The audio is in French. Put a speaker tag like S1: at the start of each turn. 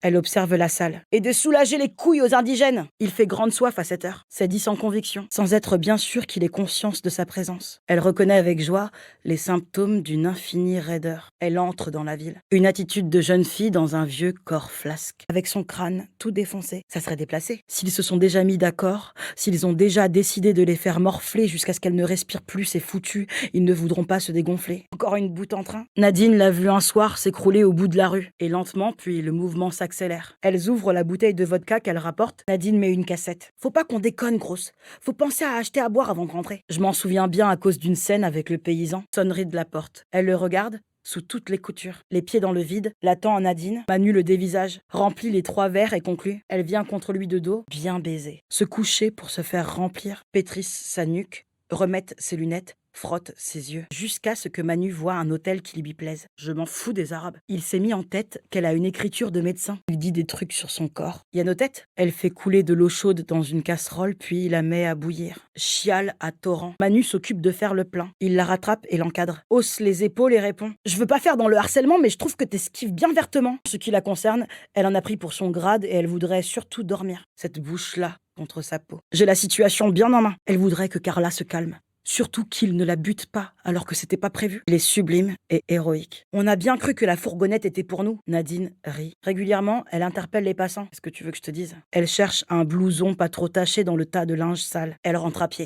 S1: Elle observe la salle. Et de soulager les couilles aux indigènes. Il fait grande soif à cette heure. C'est dit sans conviction, sans être bien sûr qu'il ait conscience de sa présence. Elle reconnaît avec joie les symptômes d'une infinie raideur. Elle entre dans la ville. Une attitude de jeune fille dans un vieux corps flasque. Avec son crâne tout défoncé. Ça serait déplacé. S'ils se sont déjà mis d'accord, s'ils ont déjà décidé de les faire morfler jusqu'à ce qu'elles ne respirent plus, c'est foutu. Ils ne voudront pas se dégonfler. Encore une boute en train. Nadine l'a vu un soir s'écrouler au bout de la rue. Et lentement, puis le mouvement s'accélère. Elles ouvrent la bouteille de vodka qu'elle rapporte. Nadine met une cassette. Faut pas qu'on déconne, grosse. Faut penser à acheter à boire avant de rentrer. Je m'en souviens bien à cause d'une scène avec le paysan. Sonnerie de la porte. Elle le regarde sous toutes les coutures. Les pieds dans le vide, l'attend en Nadine. Manu le dévisage, remplit les 3 verres et conclut. Elle vient contre lui de dos, bien baiser. Se coucher pour se faire remplir, pétrisse sa nuque, remettre ses lunettes, frotte ses yeux, jusqu'à ce que Manu voit un hôtel qui lui plaise. Je m'en fous des Arabes. Il s'est mis en tête qu'elle a une écriture de médecin. Il dit des trucs sur son corps. Y a nos têtes. Elle fait couler de l'eau chaude dans une casserole, puis la met à bouillir. Chiale à torrent. Manu s'occupe de faire le plein. Il la rattrape et l'encadre. Hausse les épaules et répond. Je veux pas faire dans le harcèlement, mais je trouve que t'esquives bien vertement. Ce qui la concerne, elle en a pris pour son grade et elle voudrait surtout dormir. Cette bouche-là contre sa peau. J'ai la situation bien en main. Elle voudrait que Carla se calme. Surtout qu'il ne la bute pas, alors que c'était pas prévu. Il est sublime et héroïque. On a bien cru que la fourgonnette était pour nous. Nadine rit. Régulièrement, elle interpelle les passants. Qu'est-ce que tu veux que je te dise? Elle cherche un blouson pas trop taché dans le tas de linge sale. Elle rentre à pied.